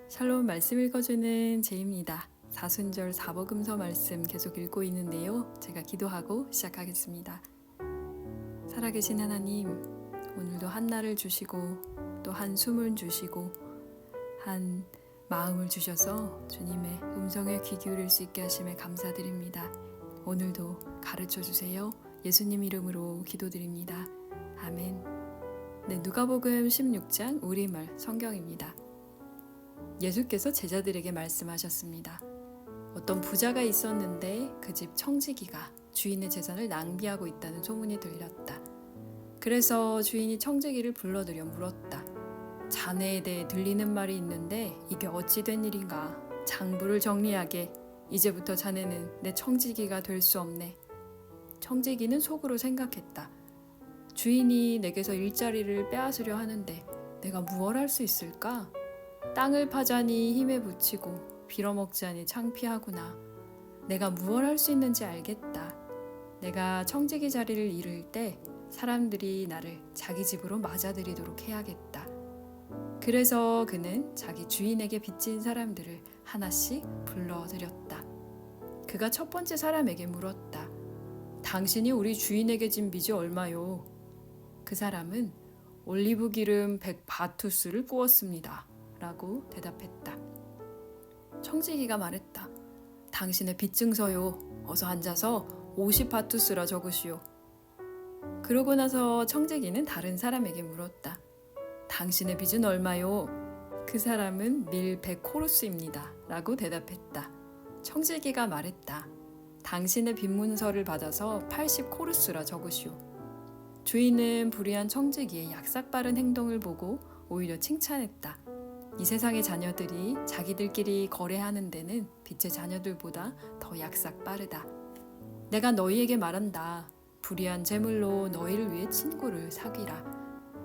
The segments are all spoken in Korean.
샬롬 말씀 읽어주는 제입니다. 사순절 사복음서 말씀 계속 읽고 있는데요. 제가 기도하고 시작하겠습니다. 살아계신 하나님, 오늘도 한 날을 주시고 또 한 숨을 주시고 한 마음을 주셔서 주님의 음성에 귀 기울일 수 있게 하심에 감사드립니다. 오늘도 가르쳐 주세요. 예수님 이름으로 기도드립니다. 아멘. 네, 누가복음 16장 우리말 성경입니다. 예수께서 제자들에게 말씀하셨습니다. 어떤 부자가 있었는데 그 집 청지기가 주인의 재산을 낭비하고 있다는 소문이 들렸다. 그래서 주인이 청지기를 불러들여 물었다. 자네에 대해 들리는 말이 있는데 이게 어찌 된 일인가? 장부를 정리하게. 이제부터 자네는 내 청지기가 될 수 없네. 청지기는 속으로 생각했다. 주인이 내게서 일자리를 빼앗으려 하는데 내가 무얼 할 수 있을까? 땅을 파자니 힘에 부치고 빌어먹자니 창피하구나. 내가 무얼 할 수 있는지 알겠다. 내가 청지기 자리를 잃을 때 사람들이 나를 자기 집으로 맞아들이도록 해야겠다. 그래서 그는 자기 주인에게 빚진 사람들을 하나씩 불러들였다. 그가 첫 번째 사람에게 물었다. 당신이 우리 주인에게 진 빚이 얼마요? 그 사람은 올리브 기름 100바투스를 부었습니다. 라고 대답했다. 청지기가 말했다. 당신의 빚 증서요. 어서 앉아서 50바투스라 적으시오. 그러고 나서 청지기는 다른 사람에게 물었다. 당신의 빚은 얼마요? 그 사람은 밀 100코루스입니다. 라고 대답했다. 청지기가 말했다. 당신의 빚 문서를 받아서 80코루스라 적으시오. 주인은 불의한 청지기의 약삭빠른 행동을 보고 오히려 칭찬했다. 이 세상의 자녀들이 자기들끼리 거래하는 데는 빛의 자녀들보다 더 약삭 빠르다. 내가 너희에게 말한다. 불의한 재물로 너희를 위해 친구를 사귀라.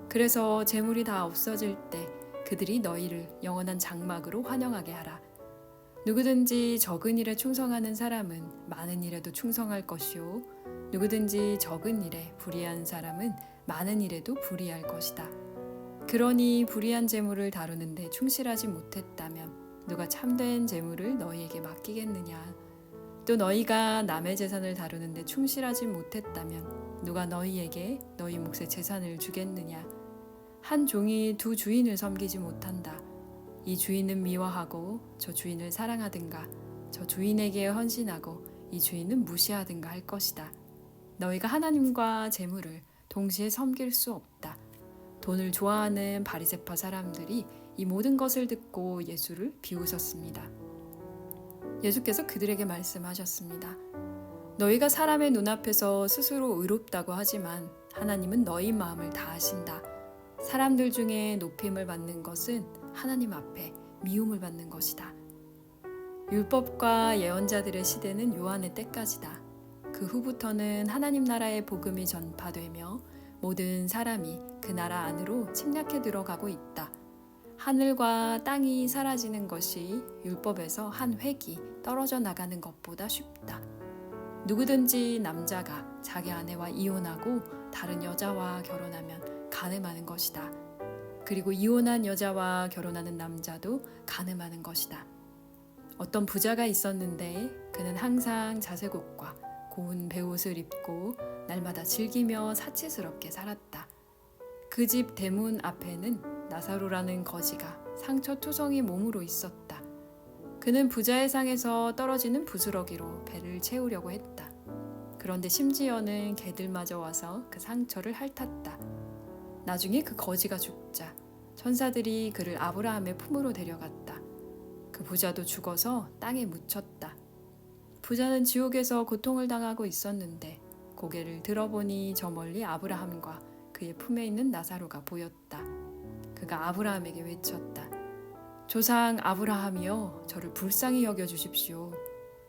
그래서 재물이 다 없어질 때 그들이 너희를 영원한 장막으로 환영하게 하라. 누구든지 적은 일에 충성하는 사람은 많은 일에도 충성할 것이요. 누구든지 적은 일에 불의한 사람은 많은 일에도 불의할 것이다. 그러니 불의한 재물을 다루는데 충실하지 못했다면 누가 참된 재물을 너희에게 맡기겠느냐? 또 너희가 남의 재산을 다루는데 충실하지 못했다면 누가 너희에게 너희 몫의 재산을 주겠느냐? 한 종이 두 주인을 섬기지 못한다. 이 주인은 미워하고 저 주인을 사랑하든가 저 주인에게 헌신하고 이 주인은 무시하든가 할 것이다. 너희가 하나님과 재물을 동시에 섬길 수 없다. 돈을 좋아하는 바리새파 사람들이 이 모든 것을 듣고 예수를 비웃었습니다. 예수께서 그들에게 말씀하셨습니다. 너희가 사람의 눈앞에서 스스로 의롭다고 하지만 하나님은 너희 마음을 다 아신다. 사람들 중에 높임을 받는 것은 하나님 앞에 미움을 받는 것이다. 율법과 예언자들의 시대는 요한의 때까지다. 그 후부터는 하나님 나라의 복음이 전파되며 모든 사람이 그 나라 안으로 침략해 들어가고 있다. 하늘과 땅이 사라지는 것이 율법에서 한 획이 떨어져 나가는 것보다 쉽다. 누구든지 남자가 자기 아내와 이혼하고 다른 여자와 결혼하면 간음하는 것이다. 그리고 이혼한 여자와 결혼하는 남자도 간음하는 것이다. 어떤 부자가 있었는데 그는 항상 자색 옷과 고운 베옷을 입고 날마다 즐기며 사치스럽게 살았다. 그 집 대문 앞에는 나사로라는 거지가 상처투성이 몸으로 있었다. 그는 부자의 상에서 떨어지는 부스러기로 배를 채우려고 했다. 그런데 심지어는 개들마저 와서 그 상처를 핥았다. 나중에 그 거지가 죽자 천사들이 그를 아브라함의 품으로 데려갔다. 그 부자도 죽어서 땅에 묻혔다. 부자는 지옥에서 고통을 당하고 있었는데 고개를 들어보니 저 멀리 아브라함과 그의 품에 있는 나사로가 보였다. 그가 아브라함에게 외쳤다. 조상 아브라함이여, 저를 불쌍히 여겨주십시오.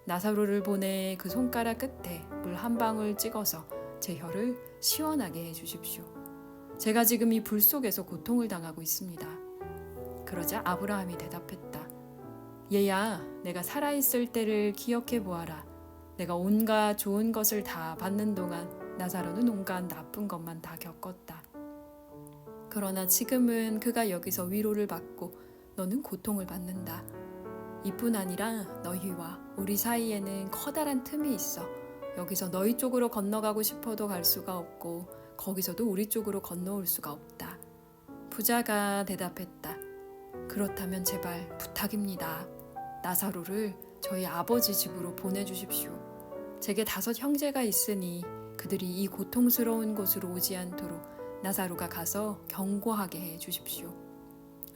나사로를 보내 그 손가락 끝에 물 한 방울 찍어서 제 혀를 시원하게 해주십시오. 제가 지금 이 불 속에서 고통을 당하고 있습니다. 그러자 아브라함이 대답했다. 얘야, 내가 살아있을 때를 기억해 보아라. 내가 온갖 좋은 것을 다 받는 동안 나사로는 온갖 나쁜 것만 다 겪었다. 그러나 지금은 그가 여기서 위로를 받고 너는 고통을 받는다. 이뿐 아니라 너희와 우리 사이에는 커다란 틈이 있어. 여기서 너희 쪽으로 건너가고 싶어도 갈 수가 없고 거기서도 우리 쪽으로 건너올 수가 없다. 부자가 대답했다. 그렇다면 제발 부탁입니다. 나사로를 저희 아버지 집으로 보내주십시오. 제게 5 형제가 있으니 그들이 이 고통스러운 곳으로 오지 않도록 나사로가 가서 경고하게 해 주십시오.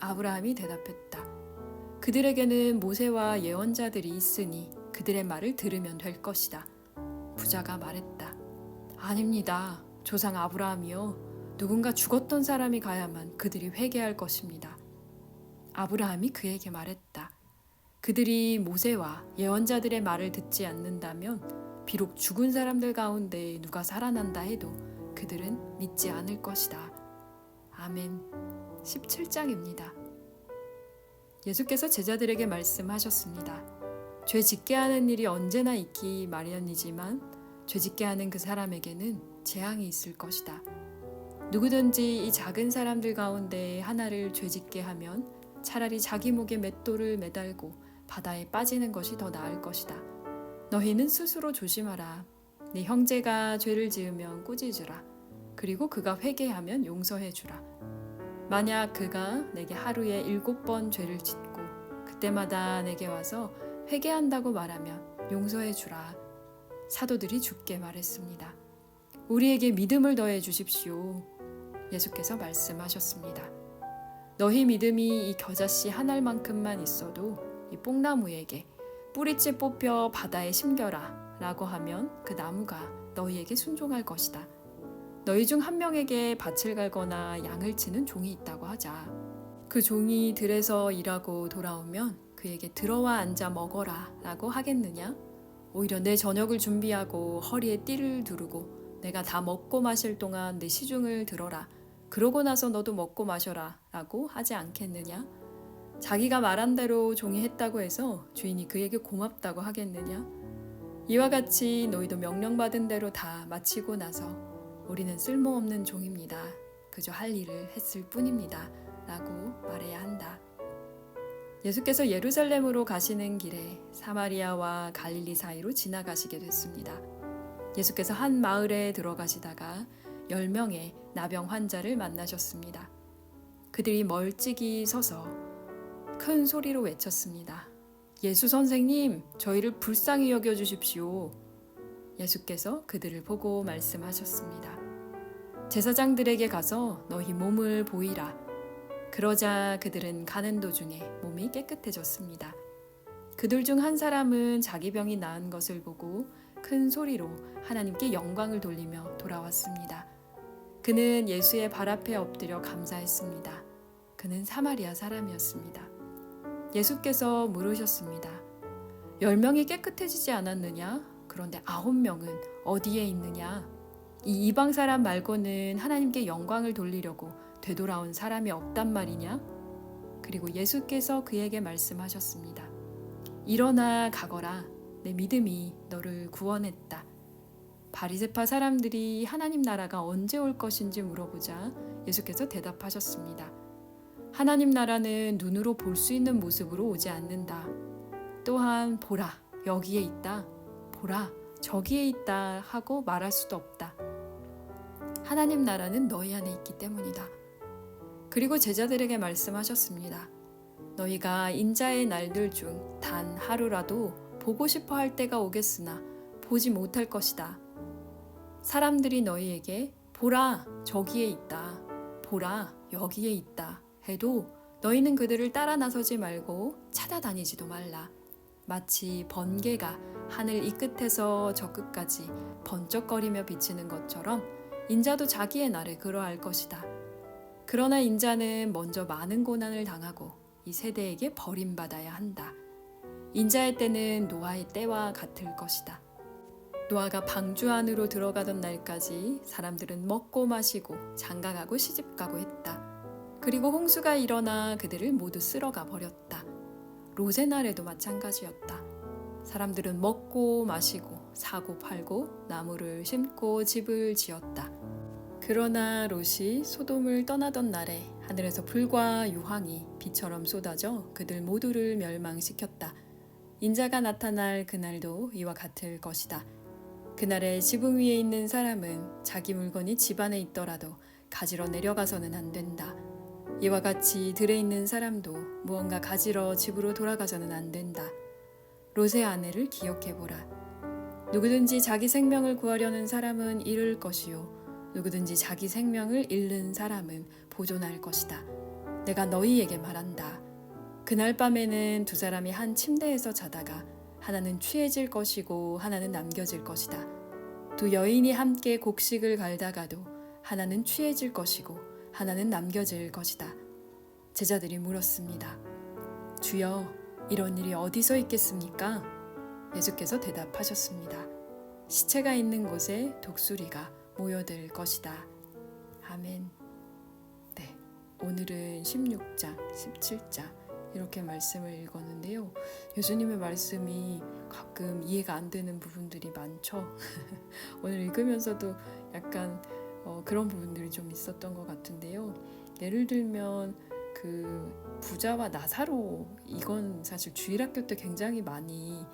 아브라함이 대답했다. 그들에게는 모세와 예언자들이 있으니 그들의 말을 들으면 될 것이다. 부자가 말했다. 아닙니다. 조상 아브라함이요. 누군가 죽었던 사람이 가야만 그들이 회개할 것입니다. 아브라함이 그에게 말했다. 그들이 모세와 예언자들의 말을 듣지 않는다면 비록 죽은 사람들 가운데 누가 살아난다 해도 그들은 믿지 않을 것이다. 아멘. 17장입니다. 예수께서 제자들에게 말씀하셨습니다. 죄 짓게 하는 일이 언제나 있기 마련이지만 죄 짓게 하는 그 사람에게는 재앙이 있을 것이다. 누구든지 이 작은 사람들 가운데 하나를 죄 짓게 하면 차라리 자기 목에 맷돌을 매달고 바다에 빠지는 것이 더 나을 것이다. 너희는 스스로 조심하라. 네 형제가 죄를 지으면 꾸짖으라. 그리고 그가 회개하면 용서해 주라. 만약 그가 내게 하루에 7번 죄를 짓고 그때마다 내게 와서 회개한다고 말하면 용서해 주라. 사도들이 주께 말했습니다. 우리에게 믿음을 더해 주십시오. 예수께서 말씀하셨습니다. 너희 믿음이 이 겨자씨 한 알만큼만 있어도 이 뽕나무에게 뿌리째 뽑혀 바다에 심겨라 라고 하면 그 나무가 너희에게 순종할 것이다. 너희 중 한 명에게 밭을 갈거나 양을 치는 종이 있다고 하자. 그 종이 들에서 일하고 돌아오면 그에게 들어와 앉아 먹어라 라고 하겠느냐? 오히려 내 저녁을 준비하고 허리에 띠를 두르고 내가 다 먹고 마실 동안 내 시중을 들어라. 그러고 나서 너도 먹고 마셔라 라고 하지 않겠느냐? 자기가 말한 대로 종이 했다고 해서 주인이 그에게 고맙다고 하겠느냐? 이와 같이 너희도 명령받은 대로 다 마치고 나서 우리는 쓸모없는 종입니다. 그저 할 일을 했을 뿐입니다. 라고 말해야 한다. 예수께서 예루살렘으로 가시는 길에 사마리아와 갈릴리 사이로 지나가시게 됐습니다. 예수께서 한 마을에 들어가시다가 10명의 나병 환자를 만나셨습니다. 그들이 멀찍이 서서 큰 소리로 외쳤습니다. 예수 선생님, 저희를 불쌍히 여겨주십시오. 예수께서 그들을 보고 말씀하셨습니다. 제사장들에게 가서 너희 몸을 보이라. 그러자 그들은 가는 도중에 몸이 깨끗해졌습니다. 그들 중 한 사람은 자기 병이 나은 것을 보고 큰 소리로 하나님께 영광을 돌리며 돌아왔습니다. 그는 예수의 발 앞에 엎드려 감사했습니다. 그는 사마리아 사람이었습니다. 예수께서 물으셨습니다. 10명이 깨끗해지지 않았느냐? 그런데 9명은 어디에 있느냐? 이 이방 사람 말고는 하나님께 영광을 돌리려고 되돌아온 사람이 없단 말이냐? 그리고 예수께서 그에게 말씀하셨습니다. 일어나 가거라. 내 믿음이 너를 구원했다. 바리새파 사람들이 하나님 나라가 언제 올 것인지 물어보자 예수께서 대답하셨습니다. 하나님 나라는 눈으로 볼 수 있는 모습으로 오지 않는다. 또한 보라, 여기에 있다. 보라, 저기에 있다 하고 말할 수도 없다. 하나님 나라는 너희 안에 있기 때문이다. 그리고 제자들에게 말씀하셨습니다. 너희가 인자의 날들 중 단 하루라도 보고 싶어 할 때가 오겠으나 보지 못할 것이다. 사람들이 너희에게 보라, 저기에 있다. 보라, 여기에 있다. 해도 너희는 그들을 따라 나서지 말고 찾아다니지도 말라. 마치 번개가 하늘 이 끝에서 저 끝까지 번쩍거리며 비치는 것처럼 인자도 자기의 날에 그러할 것이다. 그러나 인자는 먼저 많은 고난을 당하고 이 세대에게 버림받아야 한다. 인자의 때는 노아의 때와 같을 것이다. 노아가 방주 안으로 들어가던 날까지 사람들은 먹고 마시고 장가가고 시집가고 했다. 그리고 홍수가 일어나 그들을 모두 쓸어가 버렸다. 롯의 날에도 마찬가지였다. 사람들은 먹고 마시고 사고 팔고 나무를 심고 집을 지었다. 그러나 롯이 소돔을 떠나던 날에 하늘에서 불과 유황이 비처럼 쏟아져 그들 모두를 멸망시켰다. 인자가 나타날 그날도 이와 같을 것이다. 그날에 지붕 위에 있는 사람은 자기 물건이 집 안에 있더라도 가지러 내려가서는 안 된다. 이와 같이 들에 있는 사람도 무언가 가지러 집으로 돌아가서는 안 된다. 롯의 아내를 기억해보라. 누구든지 자기 생명을 구하려는 사람은 잃을 것이요 누구든지 자기 생명을 잃는 사람은 보존할 것이다. 내가 너희에게 말한다. 그날 밤에는 두 사람이 한 침대에서 자다가 하나는 취해질 것이고 하나는 남겨질 것이다. 두 여인이 함께 곡식을 갈다가도 하나는 취해질 것이고 하나는 남겨질 것이다. 제자들이 물었습니다. 주여, 이런 일이 어디서 있겠습니까? 예수께서 대답하셨습니다. 시체가 있는 곳에 독수리가 모여들 것이다. 아멘. 네, 오늘은 16장, 17장 이렇게 말씀을 읽었는데요. 예수님의 말씀이 가끔 이해가 안 되는 부분들이 많죠. 오늘 읽으면서도 약간 그런 부분들이 좀 있었던 것 같은데요. 예를 들면 그 부자와 나사로, 이건 사실 주일학교 때 굉장히 많이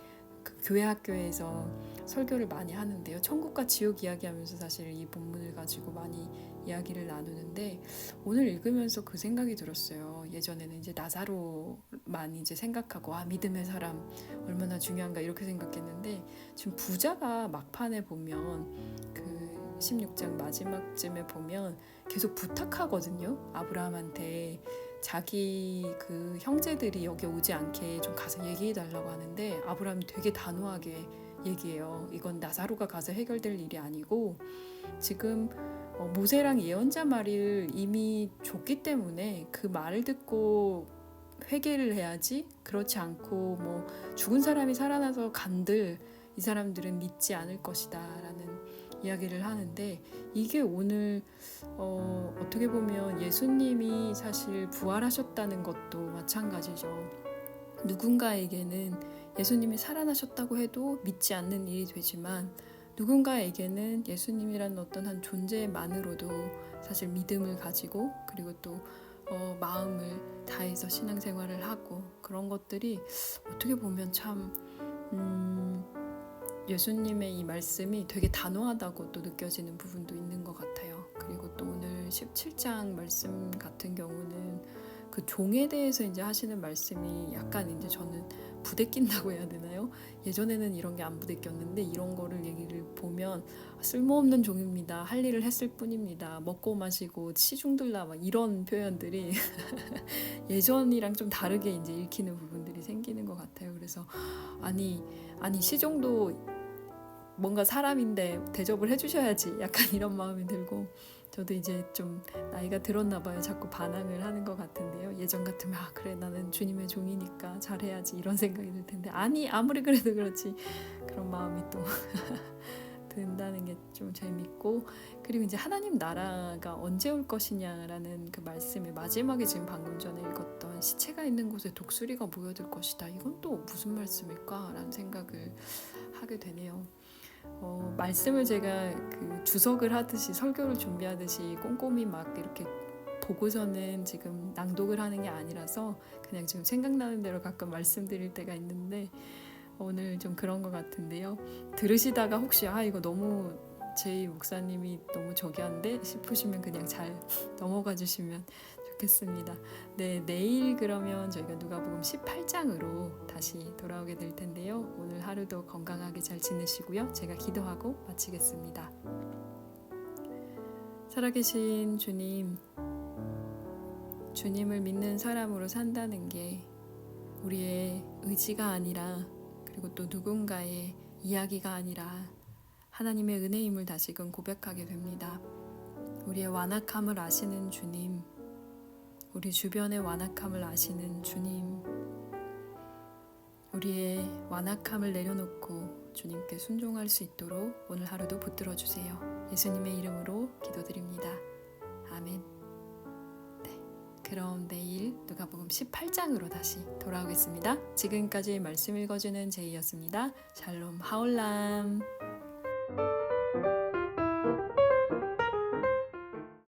그 교회 학교에서 설교를 많이 하는데요. 천국과 지옥 이야기하면서 사실 이 본문을 가지고 많이 이야기를 나누는데, 오늘 읽으면서 그 생각이 들었어요. 예전에는 이제 나사로만 이제 생각하고 믿음의 사람 얼마나 중요한가 이렇게 생각했는데, 지금 부자가 막판에 보면 그 16장 마지막쯤에 보면 계속 부탁하거든요. 아브라함한테 자기 그 형제들이 여기 오지 않게 좀 가서 얘기해 달라고 하는데, 아브라함이 되게 단호하게 얘기해요. 이건 나사로가 가서 해결될 일이 아니고 지금 모세랑 예언자 말을 이미 줬기 때문에 그 말을 듣고 회개를 해야지, 그렇지 않고 뭐 죽은 사람이 살아나서 간들 이 사람들은 믿지 않을 것이다 라는 이야기를 하는데, 이게 오늘 어떻게 보면 예수님이 사실 부활하셨다는 것도 마찬가지죠. 누군가에게는 예수님이 살아나셨다고 해도 믿지 않는 일이 되지만, 누군가에게는 예수님이라는 어떤 한 존재만으로도 사실 믿음을 가지고, 그리고 또 마음을 다해서 신앙생활을 하고, 그런 것들이 어떻게 보면 참 예수님의 이 말씀이 되게 단호하다고 또 느껴지는 부분도 있는 것 같아요. 그리고 또 오늘 17장 말씀 같은 경우는 그 종에 대해서 이제 하시는 말씀이 약간 이제 저는 부대낀다고 해야 되나요? 예전에는 이런 게 안 부대꼈는데, 이런 거를 얘기를 보면 쓸모없는 종입니다. 할 일을 했을 뿐입니다. 먹고 마시고 시중들라 막 이런 표현들이 예전이랑 좀 다르게 이제 읽히는 부분들이 생기는 것 같아요. 그래서 아니 시종도 뭔가 사람인데 대접을 해주셔야지, 약간 이런 마음이 들고, 저도 이제 좀 나이가 들었나 봐요. 자꾸 반항을 하는 것 같은데요. 예전 같으면 그래, 나는 주님의 종이니까 잘해야지 이런 생각이 들 텐데, 아무리 그래도 그렇지 그런 마음이 또 든다는 게 좀 재밌고, 그리고 이제 하나님 나라가 언제 올 것이냐라는 그 말씀의 마지막에 지금 방금 전에 읽었던 시체가 있는 곳에 독수리가 모여들 것이다, 이건 또 무슨 말씀일까라는 생각을 하게 되네요. 말씀을 제가 그 주석을 하듯이, 설교를 준비하듯이 꼼꼼히 막 이렇게 보고서는 지금 낭독을 하는 게 아니라서 그냥 지금 생각나는 대로 가끔 말씀드릴 때가 있는데, 오늘 좀 그런 것 같은데요. 들으시다가 혹시 이거 너무 제이 목사님이 너무 저기 한데 싶으시면 그냥 잘 넘어가 주시면 좋겠습니다. 네, 내일 그러면 저희가 누가복음 18장으로 다시 돌아오게 될 텐데요. 오늘 하루도 건강하게 잘 지내시고요. 제가 기도하고 마치겠습니다. 살아계신 주님, 주님을 믿는 사람으로 산다는 게 우리의 의지가 아니라, 그리고 또 누군가의 이야기가 아니라 하나님의 은혜임을 다시금 고백하게 됩니다. 우리의 완악함을 아시는 주님, 우리 주변의 완악함을 아시는 주님, 우리의 완악함을 내려놓고 주님께 순종할 수 있도록 오늘 하루도 붙들어 주세요. 예수님의 이름으로 기도드립니다. 아멘. 네, 그럼 내일 누가복음 18장으로 다시 돌아오겠습니다. 지금까지 말씀 읽어주는 제이였습니다. 샬롬 하올람.